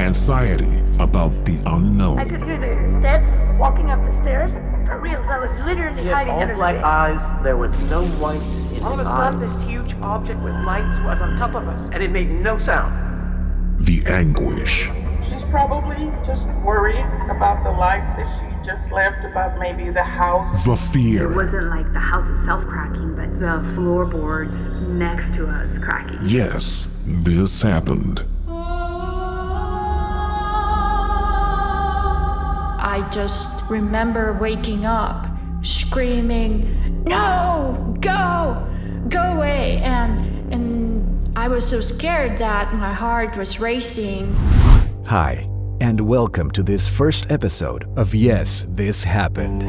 anxiety about the unknown. I could hear the steps walking up the stairs. For reals, I was literally He had hiding all under the black bed. eyes, there was no light in All of a his sudden, eyes. this huge object with lights was on top of us, and it made no sound. The anguish. She's probably just worried about the life that she just left, about maybe the house. The fear. It wasn't like the house itself cracking, but the floorboards next to us cracking. Yes, this happened. I just remember waking up, screaming, "No! Go away!" And I was so scared that my heart was racing. Hi, and welcome to this first episode of Yes, This Happened,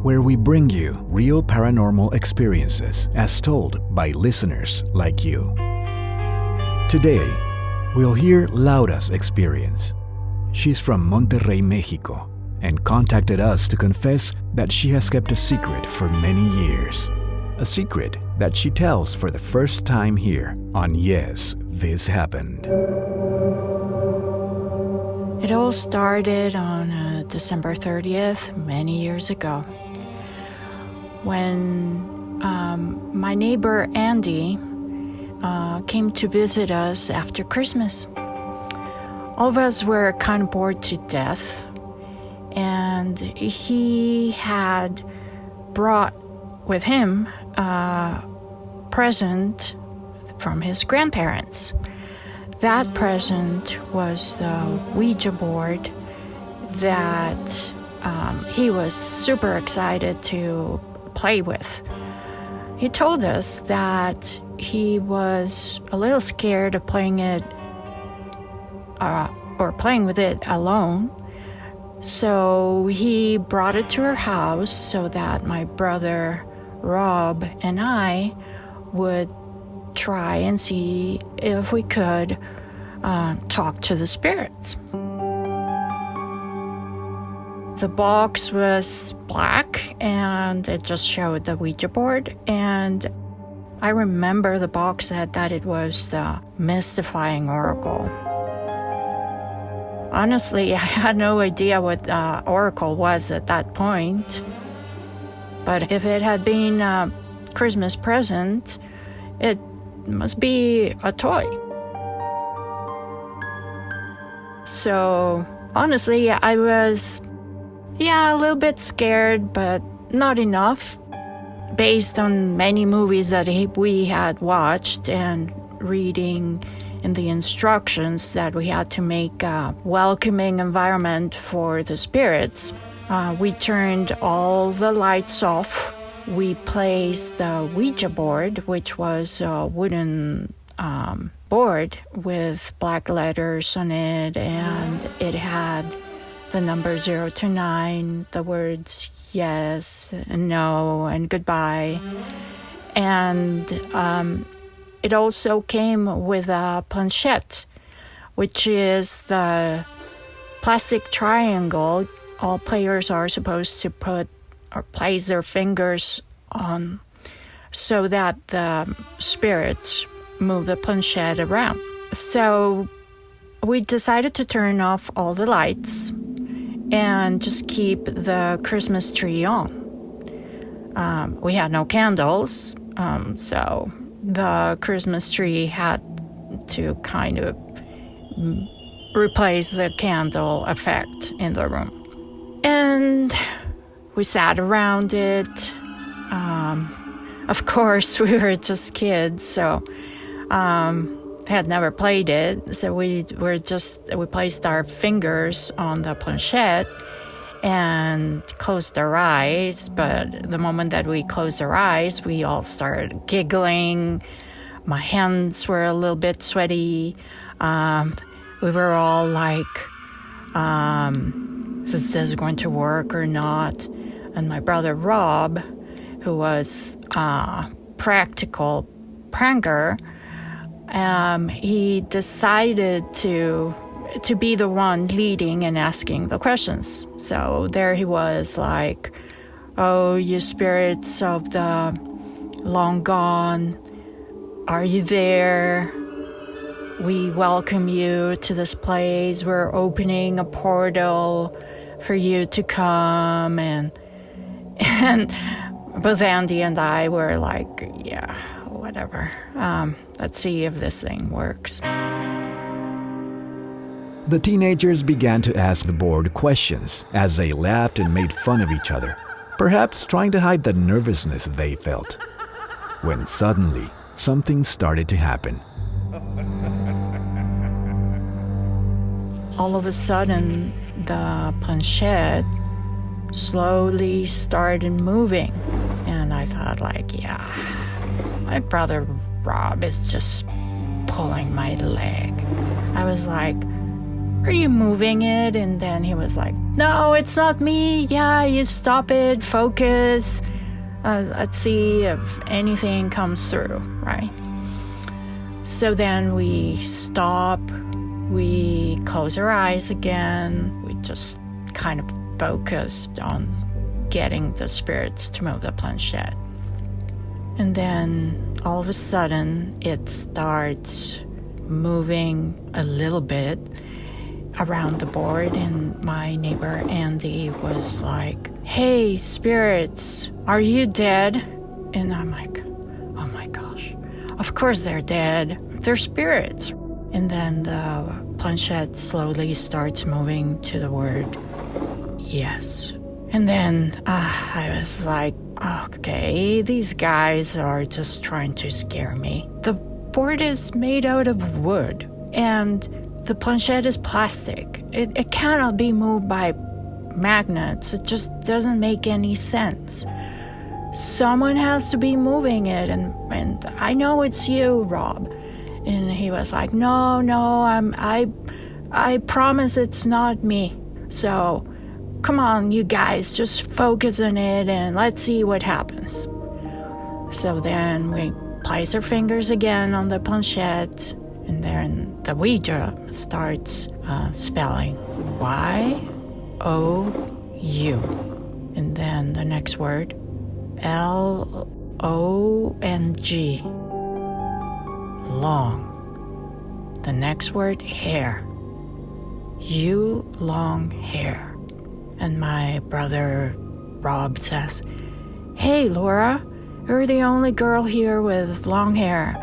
where we bring you real paranormal experiences as told by listeners like you. Today, we'll hear Laura's experience. She's from Monterrey, Mexico, and contacted us to confess that she has kept a secret for many years. A secret that she tells for the first time here on Yes, This Happened. It all started on December 30th, many years ago, when my neighbor Andy came to visit us after Christmas. All of us were kind of bored to death, and he had brought with him a present from his grandparents. That present was the Ouija board that he was super excited to play with. He told us that he was a little scared of playing with it alone. So he brought it to our house so that my brother Rob and I would try and see if we could talk to the spirits. The box was black and it just showed the Ouija board, and I remember the box said that it was the mystifying oracle. Honestly, I had no idea what oracle was at that point, but if it had been a Christmas present, it must be a toy. So, honestly, I was, a little bit scared, but not enough. Based on many movies that we had watched and reading in the instructions that we had to make a welcoming environment for the spirits, we turned all the lights off. We placed the Ouija board, which was a wooden board with black letters on it, and it had the number 0 to 9, the words yes and no and goodbye. And it also came with a planchette, which is the plastic triangle all players are supposed to put or place their fingers on so that the spirits move the planchette around. So we decided to turn off all the lights and just keep the Christmas tree on. We had no candles, so the Christmas tree had to kind of replace the candle effect in the room. And we sat around it. Of course, we were just kids, so had never played it. So we placed our fingers on the planchette and closed our eyes. But the moment that we closed our eyes, we all started giggling. My hands were a little bit sweaty. We were all like, is this going to work or not? And my brother Rob, who was a practical pranker, he decided to be the one leading and asking the questions. So there he was like, "Oh, you spirits of the long gone, are you there? we welcome you to this place. We're opening a portal for you to come. And both Andy and I were like, yeah, whatever. Let's see if this thing works. The teenagers began to ask the board questions as they laughed and made fun of each other, perhaps trying to hide the nervousness they felt. When suddenly, something started to happen. All of a sudden, the planchette slowly started moving. And I thought, like, yeah, my brother Rob is just pulling my leg. I was like, are you moving it? And then he was like, no, it's not me. Yeah, you stop it, focus. Let's see if anything comes through, right? So then we stop, we close our eyes again. We just kind of focused on getting the spirits to move the planchette. And then all of a sudden, it starts moving a little bit around the board, and my neighbor Andy was like, hey, spirits, are you dead? And I'm like, oh my gosh, of course they're dead. They're spirits. And then the planchette slowly starts moving to the word yes. And then I was like, okay, these guys are just trying to scare me. The board is made out of wood, and the planchette is plastic. It cannot be moved by magnets. It just doesn't make any sense. Someone has to be moving it, and I know it's you, Rob. And he was like, no, I promise it's not me. So come on, you guys, just focus on it and let's see what happens. So then we place our fingers again on the planchette, and then the Ouija starts spelling Y-O-U. And then the next word, L-O-N-G. Long. The next word, hair. You long hair. And my brother Rob says, hey, Laura, you're the only girl here with long hair.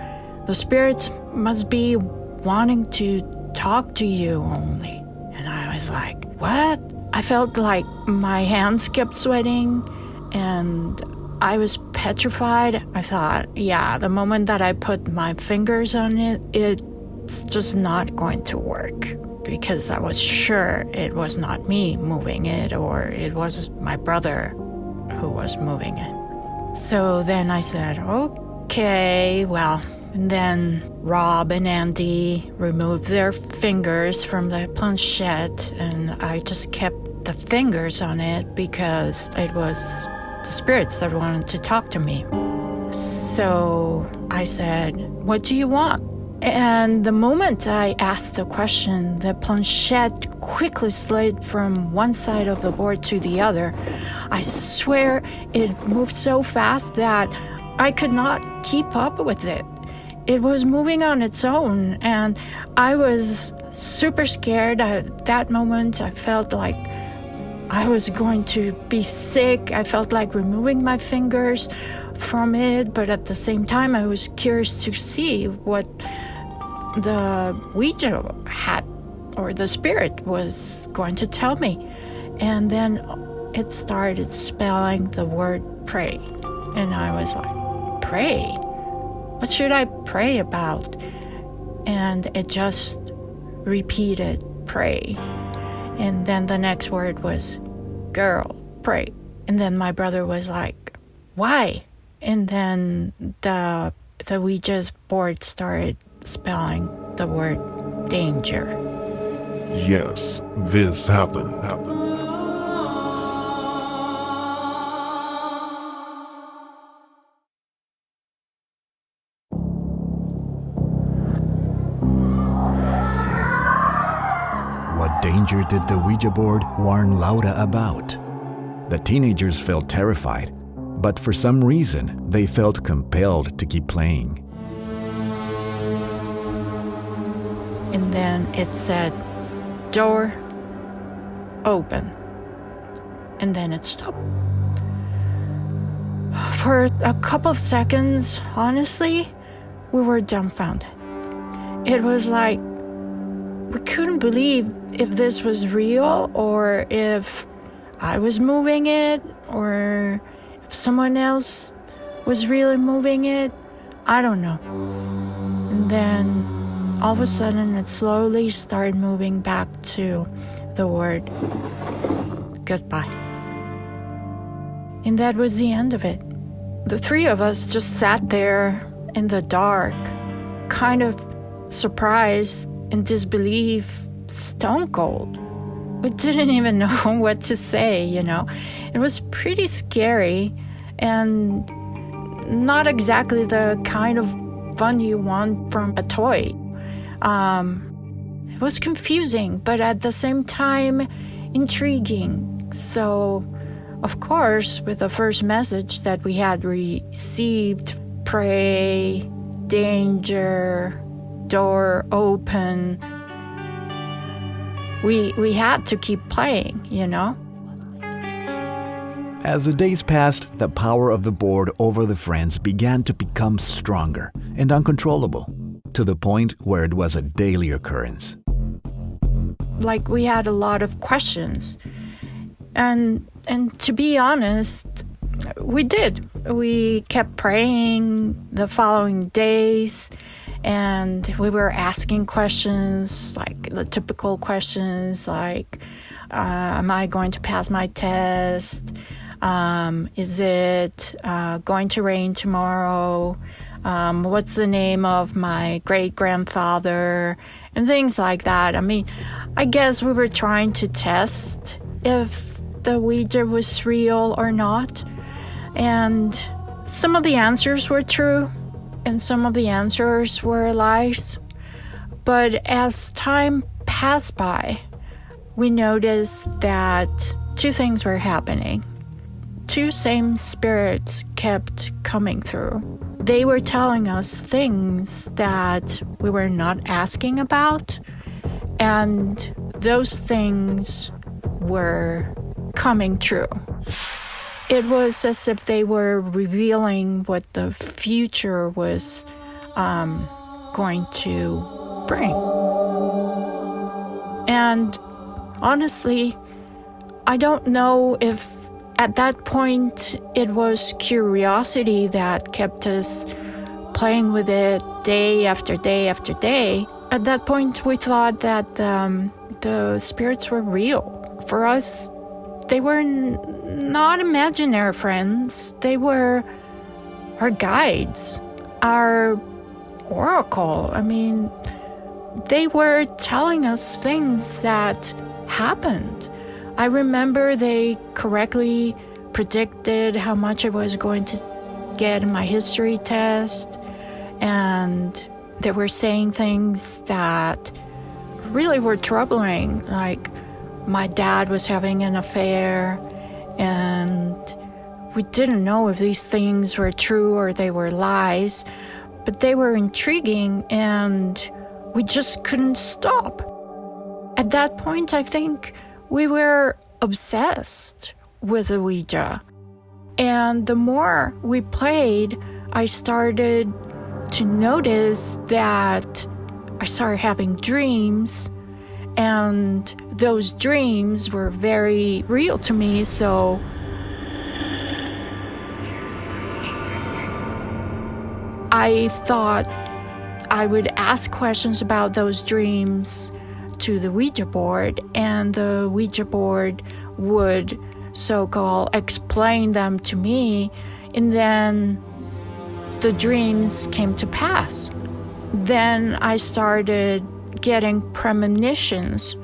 The spirits must be wanting to talk to you only. And I was like, what? I felt like my hands kept sweating and I was petrified. I thought, yeah, the moment that I put my fingers on it, it's just not going to work, because I was sure it was not me moving it, or it was my brother who was moving it. So then I said, okay, well. And then Rob and Andy removed their fingers from the planchette, and I just kept the fingers on it because it was the spirits that wanted to talk to me. So I said, what do you want? And the moment I asked the question, the planchette quickly slid from one side of the board to the other. I swear it moved so fast that I could not keep up with it. It was moving on its own, and I was super scared. At that moment, I felt like I was going to be sick. I felt like removing my fingers from it, but at the same time, I was curious to see what the Ouija had, or the spirit was going to tell me. And then it started spelling the word pray. And I was like, pray? What should I pray about? And it just repeated, pray. And then the next word was, girl, pray. And then my brother was like, why? And then the Ouija's board started spelling the word danger. Yes, this happened. What danger did the Ouija board warn Laura about? The teenagers felt terrified, but for some reason, they felt compelled to keep playing. and then it said, "Door open." And then it stopped. For a couple of seconds, honestly, we were dumbfounded. It was like we couldn't believe if this was real or if I was moving it or if someone else was really moving it. I don't know. And then all of a sudden it slowly started moving back to the word goodbye. And that was the end of it. The three of us just sat there in the dark, kind of surprised, in disbelief, stone cold. We didn't even know what to say, you know. It was pretty scary and not exactly the kind of fun you want from a toy. It was confusing, but at the same time, intriguing. So, of course, with the first message that we had received, pray, danger, door open, we had to keep playing, you know? As the days passed, the power of the board over the friends began to become stronger and uncontrollable, to the point where it was a daily occurrence. Like, we had a lot of questions. And to be honest, we did. We kept praying the following days, and we were asking questions, like the typical questions, like, am I going to pass my test? Is it going to rain tomorrow? What's the name of my great-grandfather? And things like that. I mean, I guess we were trying to test if the Ouija was real or not. And some of the answers were true, and some of the answers were lies. But as time passed by, we noticed that two things were happening. Two same spirits kept coming through. They were telling us things that we were not asking about, and those things were coming true. It was as if they were revealing what the future was going to bring. And honestly, I don't know if at that point it was curiosity that kept us playing with it day after day after day. At that point, we thought that the spirits were real. For us, they were not imaginary friends. They were our guides, our oracle. I mean, they were telling us things that happened. I remember they correctly predicted how much I was going to get in my history test, and they were saying things that really were troubling, like my dad was having an affair, and we didn't know if these things were true or they were lies, but they were intriguing, and we just couldn't stop. At that point, I think we were obsessed with the Ouija. And the more we played, I started to notice that I started having dreams, and those dreams were very real to me. So I thought I would ask questions about those dreams to the Ouija board, and the Ouija board would so-called explain them to me, and then the dreams came to pass. Then I started getting premonitions,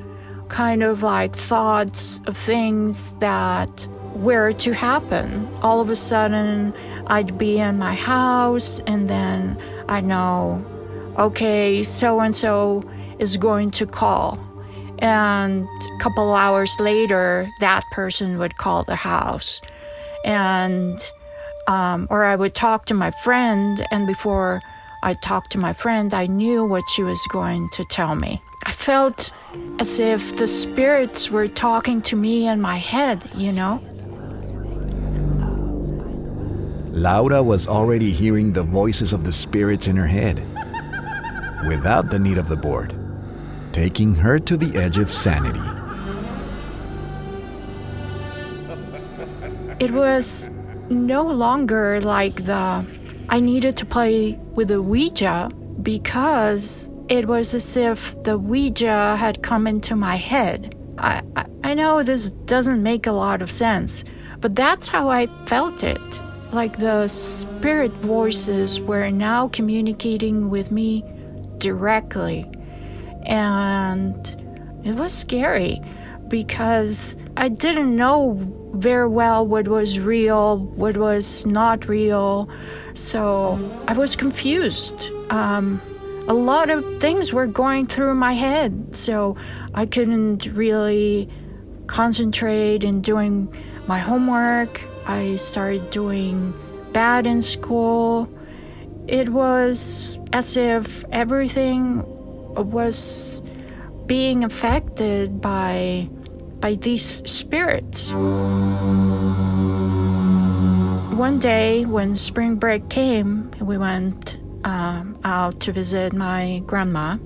kind of like thoughts of things that were to happen. All of a sudden, I'd be in my house, and then I know, okay, so-and-so is going to call. And a couple hours later, that person would call the house. And or I would talk to my friend, and before I talked to my friend, I knew what she was going to tell me. I felt as if the spirits were talking to me in my head, you know? Laura was already hearing the voices of the spirits in her head, without the need of the board, taking her to the edge of sanity. It was no longer like I needed to play with the Ouija, because it was as if the Ouija had come into my head. I know this doesn't make a lot of sense, but that's how I felt it. Like the spirit voices were now communicating with me directly. And it was scary because I didn't know very well what was real, what was not real. So I was confused. A lot of things were going through my head, so I couldn't really concentrate in doing my homework. I started doing bad in school. It was as if everything was being affected by these spirits. One day when spring break came, we went out to visit my grandma,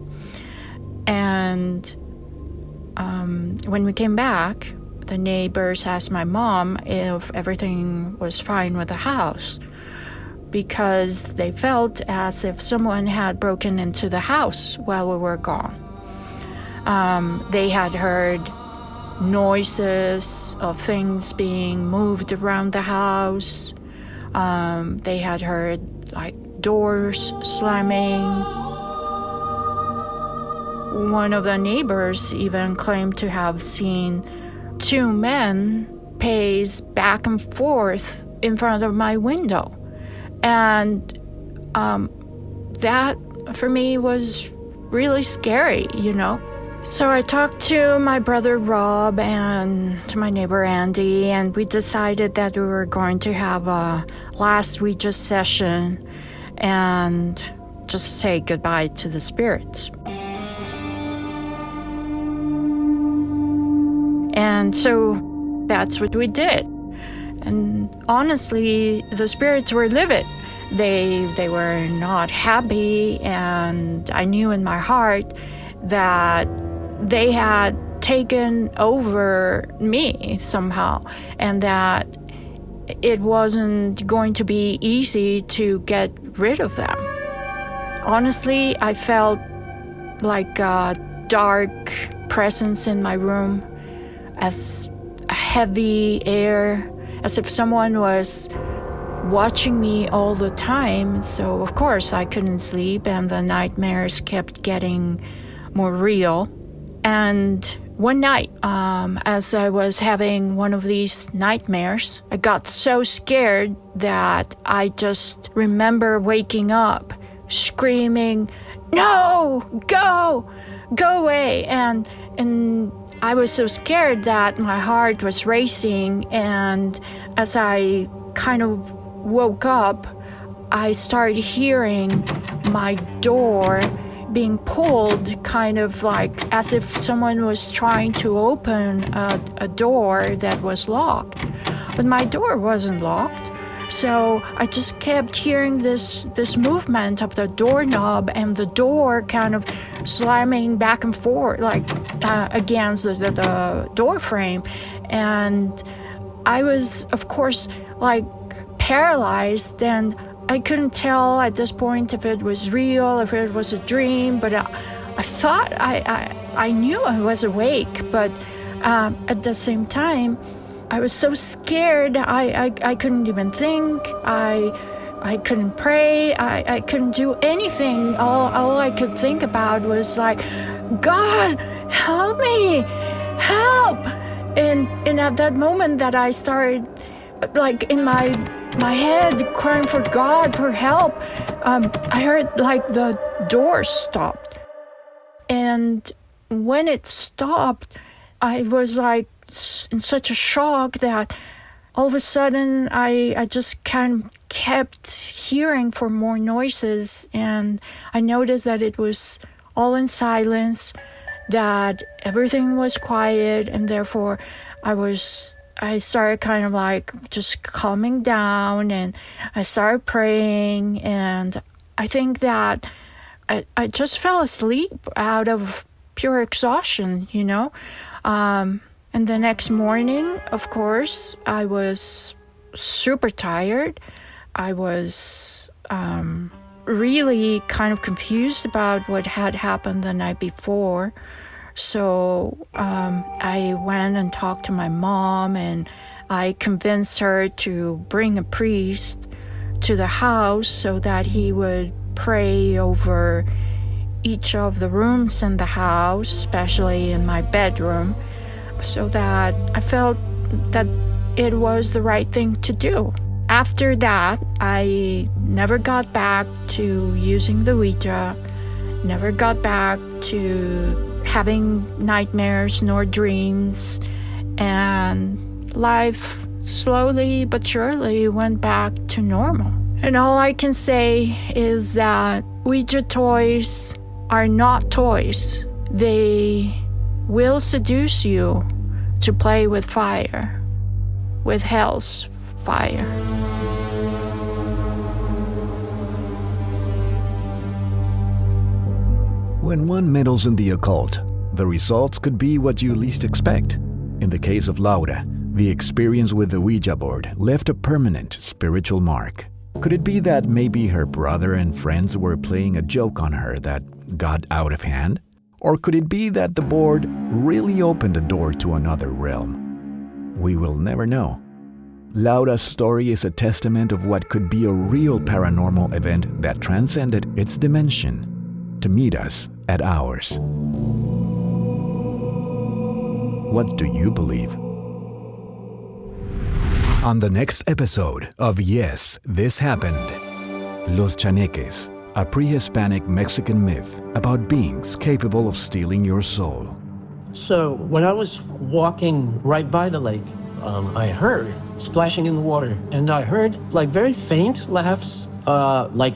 and when we came back, the neighbors asked my mom if everything was fine with the house, because they felt as if someone had broken into the house while we were gone. They had heard noises of things being moved around the house. They had heard like doors slamming. One of the neighbors even claimed to have seen two men pace back and forth in front of my window. And that for me was really scary, you know. So I talked to my brother Rob and to my neighbor Andy, and we decided that we were going to have a last Ouija session and just say goodbye to the spirits. And so that's what we did. And honestly, the spirits were livid. They were not happy, and I knew in my heart that they had taken over me somehow, and that it wasn't going to be easy to get rid of them. Honestly, I felt like a dark presence in my room, as a heavy air, as if someone was watching me all the time. So of course I couldn't sleep, and the nightmares kept getting more real. And one night, as I was having one of these nightmares, I got so scared that I just remember waking up screaming, "No, go away!" And I was so scared that my heart was racing, and as I kind of woke up, I started hearing my door being pulled, kind of like as if someone was trying to open a door that was locked. But my door wasn't locked. So I just kept hearing this movement of the doorknob and the door kind of slamming back and forth, like against the door frame. And I was, of course, like paralyzed, and I couldn't tell at this point if it was real, if it was a dream, but I thought I knew I was awake, but at the same time, I was so scared, I couldn't even think, I couldn't pray, I couldn't do anything. All I could think about was like, God, help me, help! And at that moment that I started, like in my head, crying for God, for help, I heard like the door stopped. And when it stopped, I was like in such a shock that all of a sudden I just kind of kept hearing for more noises, and I noticed that it was all in silence, that everything was quiet, and therefore I started kind of like just calming down, and I started praying, and I think that I just fell asleep out of pure exhaustion, you know. And the next morning, of course, I was super tired. I was really kind of confused about what had happened the night before. So I went and talked to my mom, and I convinced her to bring a priest to the house so that he would pray over each of the rooms in the house, especially in my bedroom, so that I felt that it was the right thing to do. After that, I never got back to using the Ouija, never got back to having nightmares nor dreams, and life slowly but surely went back to normal. And all I can say is that Ouija toys are not toys. They will seduce you to play with fire, with hell's fire. When one meddles in the occult, the results could be what you least expect. In the case of Laura, the experience with the Ouija board left a permanent spiritual mark. Could it be that maybe her brother and friends were playing a joke on her that got out of hand? Or could it be that the board really opened a door to another realm? We will never know. Laura's story is a testament of what could be a real paranormal event that transcended its dimension to meet us at ours. What do you believe? On the next episode of Yes, This Happened, Los Chaneques, a pre-Hispanic Mexican myth about beings capable of stealing your soul. So when I was walking right by the lake, I heard splashing in the water, and I heard like very faint laughs, like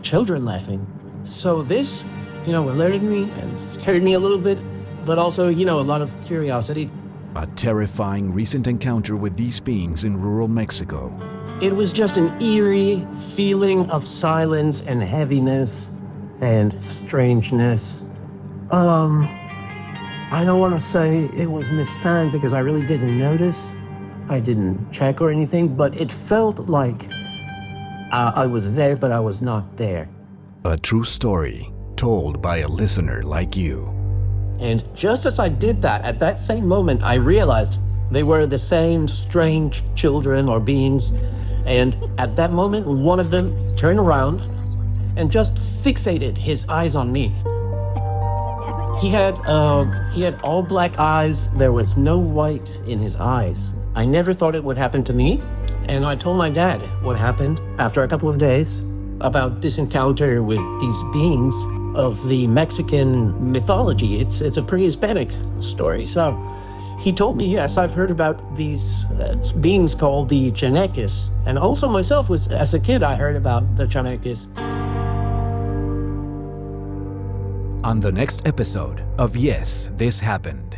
children laughing. So this, alerted me and scared me a little bit, but also, a lot of curiosity. A terrifying recent encounter with these beings in rural Mexico. It was just an eerie feeling of silence and heaviness and strangeness. I don't want to say it was mistimed because I really didn't notice. I didn't check or anything, but it felt like I was there, but I was not there. A true story told by a listener like you. And just as I did that, at that same moment, I realized they were the same strange children or beings. And at that moment, one of them turned around and just fixated his eyes on me. He had all black eyes. There was no white in his eyes. I never thought it would happen to me. And I told my dad what happened after a couple of days about this encounter with these beings of the Mexican mythology. It's a pre-Hispanic story. So he told me, yes, I've heard about these beings called the Chaneques. And also myself, as a kid, I heard about the Chaneques. On the next episode of Yes, This Happened.